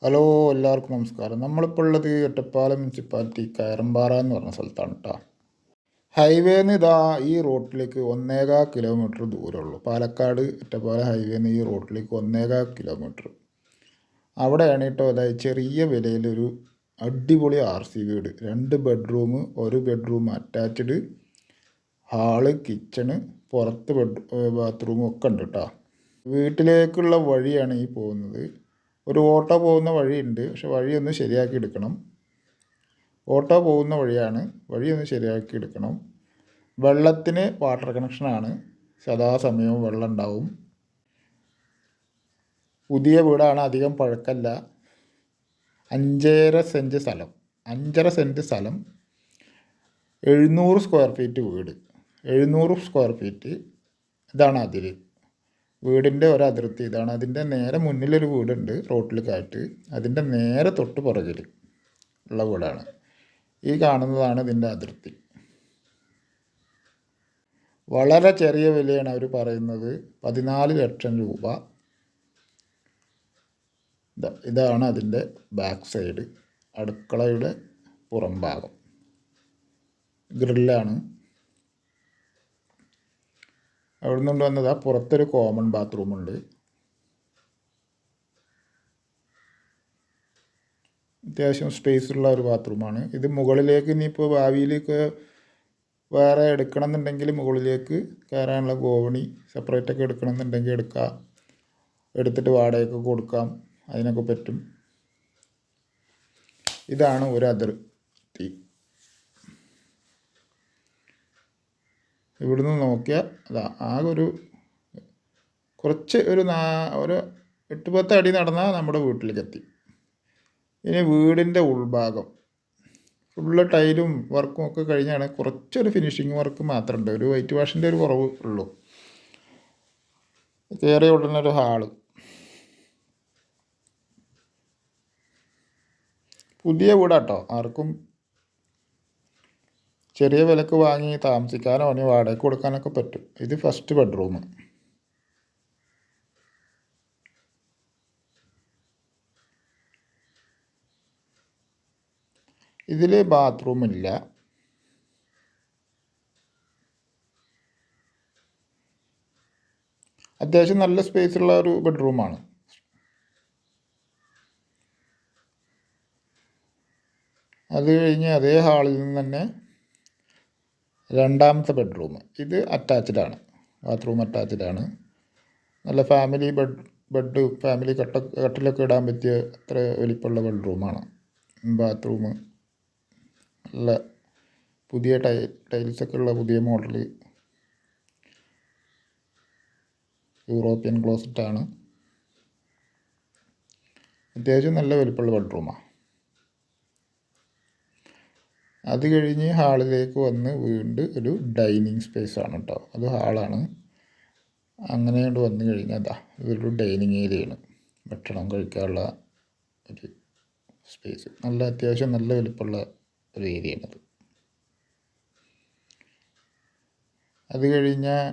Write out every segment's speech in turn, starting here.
Hello, എല്ലാവർക്കും നമസ്കാരം. നമ്മളിപ്പോൾ ഉള്ളത് ഒറ്റപ്പാലം മുനിസിപ്പാലിറ്റി കയറമ്പാറ എന്ന് പറഞ്ഞ സ്ഥലത്താണ് കേട്ടോ. ഹൈവേന്ന് ഇതാ ഈ റോട്ടിലേക്ക് 1.25 കിലോമീറ്റർ ദൂരമുള്ളൂ. പാലക്കാട് ഒറ്റപ്പാലം ഹൈവേന്ന് ഈ റോട്ടിലേക്ക് 1.25 കിലോമീറ്റർ. അവിടെയാണ് കേട്ടോ അതായത് ചെറിയ വിലയിലൊരു അടിപൊളി RC വീട്. 2 bedroom, 1 bedroom attached, hall, kitchen, പുറത്ത് ബാത്റൂമും ഒക്കെ ഉണ്ട് കേട്ടോ. വീട്ടിലേക്കുള്ള വഴിയാണ് ഈ പോകുന്നത്. ഒരു ഓട്ടോ പോകുന്ന വഴിയുണ്ട്, പക്ഷെ വഴിയൊന്ന് ശരിയാക്കി എടുക്കണം. ഓട്ടോ പോകുന്ന വഴിയാണ്, വഴിയൊന്ന് ശരിയാക്കി എടുക്കണം. വെള്ളത്തിന് വാട്ടർ കണക്ഷനാണ്, സദാസമയവും വെള്ളം ഉണ്ടാവും. പുതിയ വീടാണ്, അധികം പഴക്കല്ല. 5.5 സെൻറ്റ് സ്ഥലം, 5.5 സെൻറ്റ് സ്ഥലം, 700 സ്ക്വയർ ഫീറ്റ് വീട്. 700 സ്ക്വയർ ഫീറ്റ് ഇതാണ് അതിൽ വീടിൻ്റെ ഒരതിർത്തി. ഇതാണ്. അതിൻ്റെ നേരെ മുന്നിലൊരു വീടുണ്ട് റോട്ടിലേക്കായിട്ട്, അതിൻ്റെ നേരെ തൊട്ട് പുറകിൽ ഉള്ള വീടാണ് ഈ കാണുന്നതാണ് ഇതിൻ്റെ അതിർത്തി. വളരെ ചെറിയ വിലയാണ് അവർ പറയുന്നത്, 14 ലക്ഷം രൂപ. ഇതാണ് അതിൻ്റെ ബാക്ക് സൈഡ്, അടുക്കളയുടെ പുറം ഭാഗം, ഗ്രില്ലാണ്. അവിടെ നിന്ന് വന്നതാ പുറത്തൊരു കോമൺ ബാത്റൂമുണ്ട്. അത്യാവശ്യം സ്പേസുള്ള ഒരു ബാത്റൂമാണ് ഇത്. മുകളിലേക്ക് ഇനിയിപ്പോൾ ഭാവിയിലേക്ക് വേറെ എടുക്കണം എന്നുണ്ടെങ്കിൽ മുകളിലേക്ക് കയറാനുള്ള ഗോവണി സെപ്പറേറ്റൊക്കെ എടുക്കണം എന്നുണ്ടെങ്കിൽ എടുക്കാം, എടുത്തിട്ട് വാടകയൊക്കെ കൊടുക്കാം, അതിനൊക്കെ പറ്റും. ഇതാണ് ഒരു അതിർത്തി. ഇവിടുന്ന് നോക്കിയാൽ അതാ ആകെ കുറച്ച് ഒരു 8-10 അടി നടന്നാൽ നമ്മുടെ വീട്ടിലേക്ക് എത്തി. ഇനി വീടിൻ്റെ ഉൾഭാഗം ഫുള്ള് ടൈലും വർക്കും ഒക്കെ കഴിഞ്ഞാണ്. കുറച്ചൊരു ഫിനിഷിങ് വർക്ക് മാത്രമുണ്ട്, ഒരു വൈറ്റ് വാഷിൻ്റെ ഒരു കുറവ് ഉള്ളൂ. കയറിയ ഉടനെ ഒരു ഹാള്, പുതിയ വീടാട്ടോ. ആർക്കും ചെറിയ വിലക്ക് വാങ്ങി താമസിക്കാനോ ഇനി വാടകയ്ക്ക് കൊടുക്കാനൊക്കെ പറ്റും. ഇത് ഫസ്റ്റ് ബെഡ്റൂം. ഇതിൽ ബാത്റൂമില്ല. അത്യാവശ്യം നല്ല സ്പേസുള്ള ഒരു ബെഡ്റൂമാണ്. അത് കഴിഞ്ഞ് അതേ ഹാളിൽ നിന്ന് തന്നെ രണ്ടാമത്തെ ബെഡ്റൂം. ഇത് അറ്റാച്ച്ഡാണ്, ബാത്റൂം അറ്റാച്ച്ഡാണ്. നല്ല ഫാമിലി ബെഡ് ഫാമിലി കട്ടിലൊക്കെ ഇടാൻ പറ്റിയ അത്ര വലിപ്പമുള്ള ബെഡ്റൂമാണ്. ബാത്റൂം നല്ല പുതിയ ടൈൽസൊക്കെ ഉള്ള പുതിയ മോഡൽ യൂറോപ്യൻ ക്ലോസറ്റാണ്. അത്യാവശ്യം നല്ല വലിപ്പമുള്ള ബെഡ്റൂമാണ്. അത് കഴിഞ്ഞ് ഹാളിലേക്ക് വന്ന് വീണ്ടും ഒരു ഡൈനിങ് സ്പേസാണ് കേട്ടോ. അത് ഹാളാണ്. അങ്ങനെ കൊണ്ട് വന്നു കഴിഞ്ഞാൽ അതാ ഇതൊരു ഡൈനിങ് ഏരിയയാണ്, ഭക്ഷണം കഴിക്കാനുള്ള ഒരു സ്പേസ്. നല്ല അത്യാവശ്യം നല്ല വലിപ്പമുള്ള ഒരു ഏരിയയാണത്. അത് കഴിഞ്ഞാൽ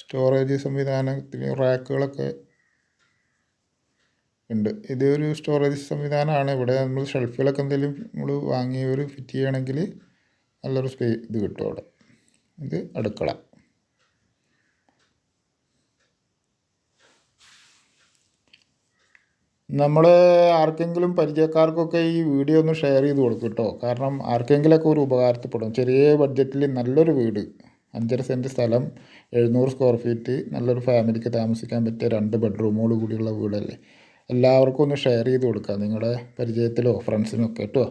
സ്റ്റോറേജ് സംവിധാനത്തിന് റാക്കുകളൊക്കെ ഉണ്ട്. ഇതൊരു സ്റ്റോറേജ് സംവിധാനമാണ്. ഇവിടെ നമ്മൾ ഷെൽഫുകളൊക്കെ എന്തെങ്കിലും നമ്മൾ വാങ്ങിയവർ ഫിറ്റ് ചെയ്യണമെങ്കിൽ നല്ലൊരു ഇത് കിട്ടും അവിടെ. ഇത് അടുക്കള. നമ്മൾ ആർക്കെങ്കിലും പരിചയക്കാർക്കൊക്കെ ഈ വീഡിയോ ഒന്ന് ഷെയർ ചെയ്ത് കൊടുക്കും കേട്ടോ. കാരണം ആർക്കെങ്കിലുമൊക്കെ ഒരു ഉപകാരത്തിൽപ്പെടും. ചെറിയ ബഡ്ജറ്റിൽ നല്ലൊരു വീട്, 5.5 സെൻറ്റ് സ്ഥലം, 700 സ്ക്വയർ ഫീറ്റ്, നല്ലൊരു ഫാമിലിക്ക് താമസിക്കാൻ പറ്റിയ 2 ബെഡ്റൂമോട് കൂടിയുള്ള വീടല്ലേ. എല്ലാവർക്കും ഒന്ന് ഷെയർ ചെയ്ത് കൊടുക്കുക, നിങ്ങളുടെ പരിചയത്തിലോ ഫ്രണ്ട്സിനോ ഒക്കെ കേട്ടോ.